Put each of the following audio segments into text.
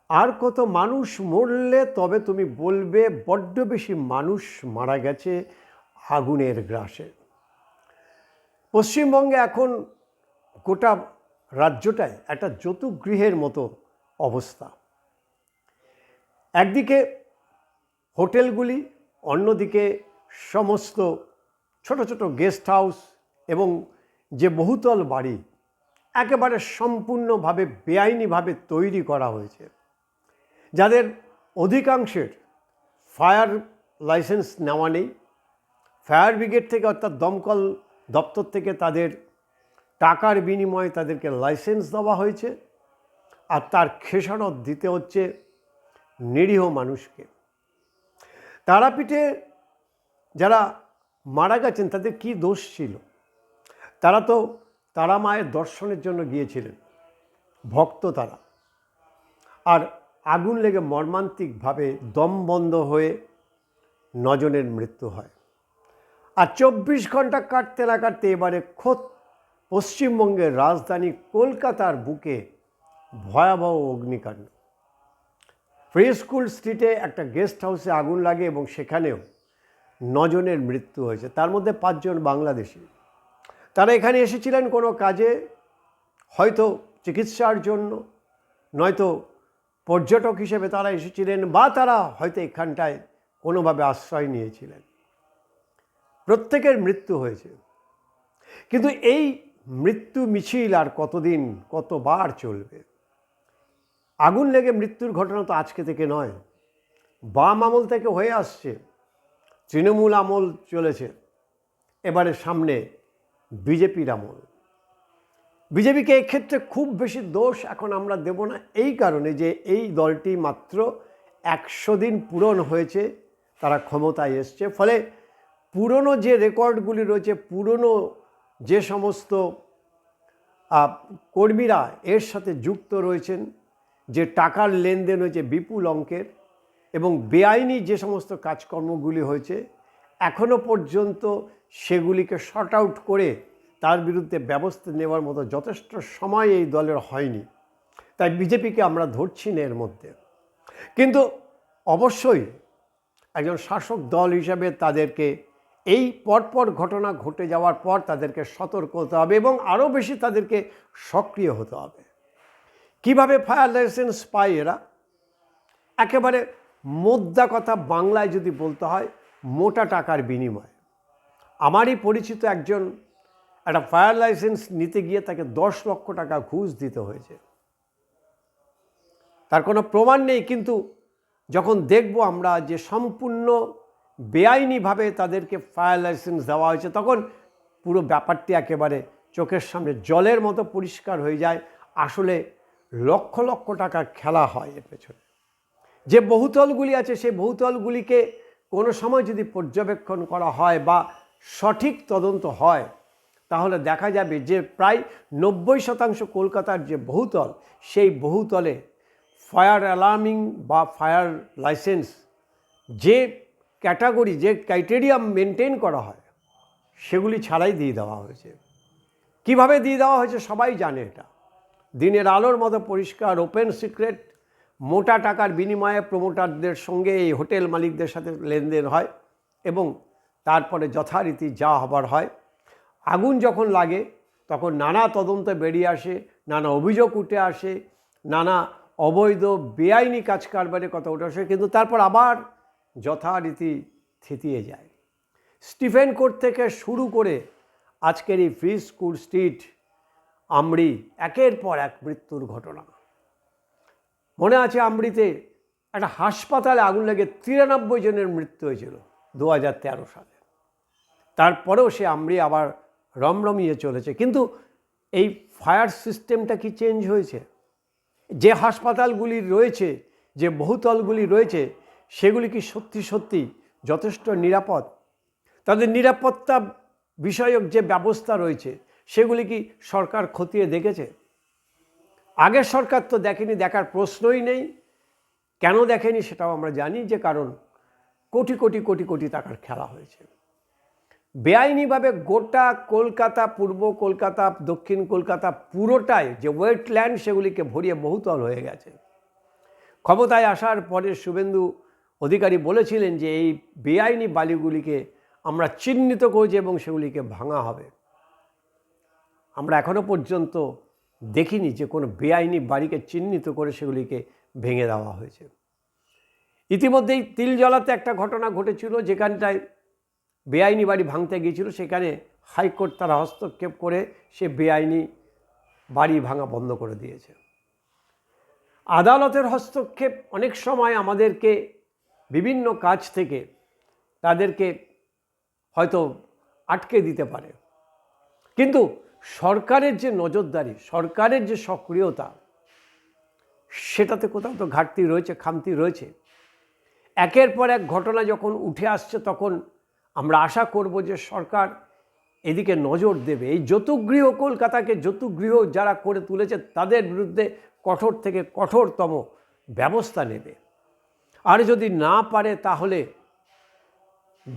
আর কত মানুষ মরলে তবে তুমি বলবে বড্ড বেশি মানুষ মারা গেছে আগুনের গ্রাসে। পশ্চিমবঙ্গে এখন গোটা রাজ্যটায় একটা যৌতুগৃহের মতো অবস্থা। একদিকে হোটেলগুলি, অন্যদিকে সমস্ত ছোট ছোট গেস্ট হাউস এবং যে বহুতল বাড়ি একেবারে সম্পূর্ণভাবে বেআইনিভাবে তৈরি করা হয়েছে, যাদের অধিকাংশের ফায়ার লাইসেন্স নেওয়া নেই। ফায়ার ব্রিগেড থেকে অর্থাৎ দমকল দপ্তর থেকে তাদের টাকার বিনিময়ে তাদেরকে লাইসেন্স দেওয়া হয়েছে, আর তার খেসারত দিতে হচ্ছে নিরীহ মানুষকে। তারাপীঠে যারা মারা গেছেন তাদের কি দোষ ছিল? তারা তো তারা মায়ের দর্শনের জন্য গিয়েছিলেন, ভক্ত তারা। আর আগুন লেগে মর্মান্তিকভাবে দম বন্ধ হয়ে 9 জনের মৃত্যু হয়। আর 24 ঘন্টা কাটতে না কাটতে এবারে খোদ পশ্চিমবঙ্গের রাজধানী কলকাতার বুকে ভয়াবহ অগ্নিকাণ্ড। ফ্রি স্কুল স্ট্রিটে একটা গেস্ট হাউসে আগুন লাগে এবং সেখানেও 9 জনের মৃত্যু হয়েছে, তার মধ্যে 5 জন বাংলাদেশি। তারা এখানে এসেছিলেন কোনো কাজে, হয়তো চিকিৎসার জন্য, নয়তো পর্যটক হিসেবে তারা এসেছিলেন, বা তারা হয়তো এখানটায় কোনোভাবে আশ্রয় নিয়েছিলেন। প্রত্যেকের মৃত্যু হয়েছে। কিন্তু এই মৃত্যু মিছিল আর কতদিন, কতবার চলবে? আগুন লেগে মৃত্যুর ঘটনা তো আজকে থেকে নয়, বাম আমল থেকে হয়ে আসছে, তৃণমূল আমল চলেছে, এবারে সামনে বিজেপির আমল। বিজেপিকে এক্ষেত্রে খুব বেশি দোষ এখন আমরা দেব না, এই কারণে যে এই দলটি মাত্র 100 দিন পূরণ হয়েছে তারা ক্ষমতায় এসছে। ফলে পুরনো যে রেকর্ডগুলি রয়েছে, পুরনো যে সমস্ত কর্মীরা এর সাথে যুক্ত রয়েছেন, যে টাকার লেনদেন হয়েছে বিপুল অঙ্কের এবং বেআইনি যে সমস্ত কাজকর্মগুলি হয়েছে, এখনও পর্যন্ত সেগুলিকে শর্ট আউট করে তার বিরুদ্ধে ব্যবস্থা নেওয়ার মতো যথেষ্ট সময় এই দলের হয়নি। তাই বিজেপিকে আমরা ধরছি না এর মধ্যে। কিন্তু অবশ্যই একজন শাসক দল হিসাবে তাদেরকে এই পরপর ঘটনা ঘটে যাওয়ার পর তাদেরকে সতর্ক হতে হবে এবং আরও বেশি তাদেরকে সক্রিয় হতে হবে। কিভাবে ফায়ার লাইসেন্স পায় এরা? একেবারে মোদ্দা কথা বাংলায় যদি বলতে হয়, মোটা টাকার বিনিময়ে। আমারই পরিচিত একজন একটা ফায়ার লাইসেন্স নিতে গিয়ে তাকে 10 লক্ষ টাকা ঘুষ দিতে হয়েছে। তার কোনো প্রমাণ নেই, কিন্তু যখন দেখব আমরা যে সম্পূর্ণ বেআইনিভাবে তাদেরকে ফায়ার লাইসেন্স দেওয়া হয়েছে, তখন পুরো ব্যাপারটি একেবারে চোখের সামনে জলের মতো পরিষ্কার হয়ে যায়। আসলে লক্ষ লক্ষ টাকার খেলা হয় এর পেছনে। যে বহুতলগুলি আছে সেই বহুতলগুলিকে কোনো সময় যদি পর্যবেক্ষণ করা হয় বা সঠিক তদন্ত হয়, তাহলে দেখা যাবে যে প্রায় 90% কলকাতার যে বহুতল, সেই বহুতলে ফায়ার অ্যালার্মিং বা ফায়ার লাইসেন্স যে ক্যাটাগরি, যে ক্রাইটেরিয়া মেনটেন করা হয়, সেগুলি ছাড়াই দিয়ে দেওয়া হয়েছে। কিভাবে দিয়ে দেওয়া হয়েছে সবাই জানে, এটা দিনের আলোর মতো পরিষ্কার, ওপেন সিক্রেট। মোটা টাকার বিনিময়ে প্রমোটারদের সঙ্গে এই হোটেল মালিকদের সাথে লেনদেন হয় এবং তারপরে যথারীতি যা হবার হয়। আগুন যখন লাগে তখন নানা তদন্ত বেরিয়ে আসে, নানা অভিযোগ উঠে আসে, নানা অবৈধ বেআইনি কাজ কারবারের কথা উঠে আসে, কিন্তু তারপর আবার যথারীতি থিতিয়ে যায়। স্টিফেন কোর্ট থেকে শুরু করে আজকের এই ফ্রি স্কুল স্ট্রিট, আমরি, একের পর এক মৃত্যুর ঘটনা। মনে আছে আমরিতে একটা হাসপাতালে আগুন লেগে 93 জনের মৃত্যু হয়েছিল 2013 সালে। তারপরেও সে আমরি আবার রমরমিয়ে চলেছে। কিন্তু এই ফায়ার সিস্টেমটা কি চেঞ্জ হয়েছে? যে হাসপাতালগুলি রয়েছে, যে বহুতলগুলি রয়েছে, সেগুলি কি সত্যি সত্যি যথেষ্ট নিরাপদ? তাদের নিরাপত্তা বিষয়ক যে ব্যবস্থা রয়েছে সেগুলি কি সরকার খতিয়ে দেখেছে? আগের সরকার তো দেখেনি, দেখার প্রশ্নই নেই। কেন দেখেনি সেটাও আমরা জানি, যে কারণ কোটি কোটি কোটি কোটি টাকার খেলা হয়েছে। বেআইনিভাবে গোটা কলকাতা, পূর্ব কলকাতা, দক্ষিণ কলকাতা পুরোটাই যে ওয়েটল্যান্ড, সেগুলিকে ভরিয়ে বহুতল হয়ে গেছে। ক্ষমতায় আসার পরে শুভেন্দু অধিকারী বলেছিলেন যে এই বেআইনি বালিগুলিকে আমরা চিহ্নিত করেছি এবং সেগুলিকে ভাঙা হবে। আমরা এখনও পর্যন্ত দেখিনি যে কোনো বেআইনি বাড়িকে চিহ্নিত করে সেগুলিকে ভেঙে দেওয়া হয়েছে। ইতিমধ্যেই তিলজলাতে একটা ঘটনা ঘটেছিল, যেখানটায় বেআইনি বাড়ি ভাঙতে গিয়েছিল, সেখানে হাইকোর্ট তারা হস্তক্ষেপ করে সে বেআইনি বাড়ি ভাঙা বন্ধ করে দিয়েছে। আদালতের হস্তক্ষেপ অনেক সময় আমাদেরকে বিভিন্ন কাজ থেকে তাদেরকে হয়তো আটকে দিতে পারে, কিন্তু সরকারের যে নজরদারি, সরকারের যে সক্রিয়তা, সেটাতে কোথাও তো ঘাটতি রয়েছে, খামতি রয়েছে। একের পর এক ঘটনা যখন উঠে আসছে, তখন আমরা আশা করব যে সরকার এদিকে নজর দেবে। এই যৌতুকগৃহ, কলকাতাকে যৌতুকগৃহ যারা করে তুলেছে তাদের বিরুদ্ধে কঠোর থেকে কঠোরতম ব্যবস্থা নেবে। আর যদি না পারে, তাহলে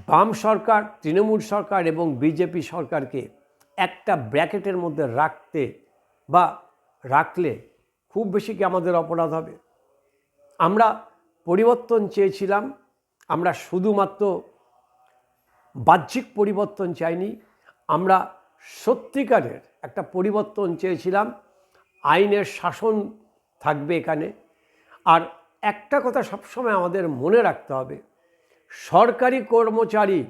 বাম সরকার, তৃণমূল সরকার এবং বিজেপি সরকারকে একটা ব্র্যাকেটের মধ্যে রাখলে খুব বেশি কি আমাদের অপরাধ হবে? আমরা পরিবর্তন চেয়েছিলাম, আমরা শুধুমাত্র বাহ্যিক পরিবর্তন চাইনি, আমরা সত্যিকারের একটা পরিবর্তন চেয়েছিলাম। আইনের শাসন থাকবে এখানে। আর একটা কথা সবসময় আমাদের মনে রাখতে হবে, সরকারি কর্মচারী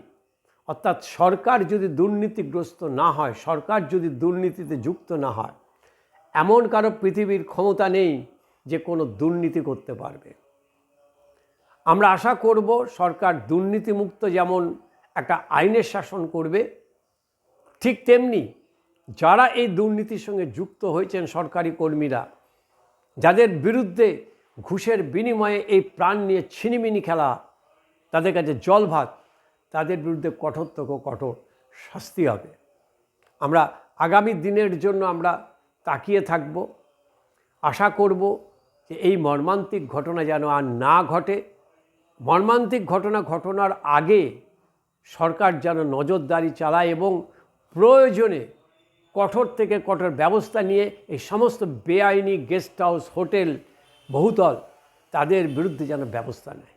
অর্থাৎ সরকার যদি দুর্নীতিগ্রস্ত না হয়, সরকার যদি দুর্নীতিতে যুক্ত না হয়, এমন কারো পৃথিবীর ক্ষমতা নেই যে কোনো দুর্নীতি করতে পারবে। আমরা আশা করব সরকার দুর্নীতিমুক্ত যেমন একটা আইনের শাসন করবে, ঠিক তেমনি যারা এই দুর্নীতির সঙ্গে যুক্ত হয়েছেন, সরকারি কর্মীরা, যাদের বিরুদ্ধে ঘুষের বিনিময়ে এই প্রাণ নিয়ে ছিনিমিনি খেলা তাদের কাছে জল ভাত, তাদের বিরুদ্ধে কঠোর থেকে কঠোর শাস্তি হবে। আমরা আগামী দিনের জন্য আমরা তাকিয়ে থাকব। আশা করব যে এই মর্মান্তিক ঘটনা যেন আর না ঘটে। মর্মান্তিক ঘটনার আগে সরকার যেন নজরদারি চালায় এবং প্রয়োজনে কঠোর থেকে কঠোর ব্যবস্থা নিয়ে এই সমস্ত বেআইনি গেস্ট হাউস, হোটেল, বহুতল, তাদের বিরুদ্ধে যেন ব্যবস্থা নেয়।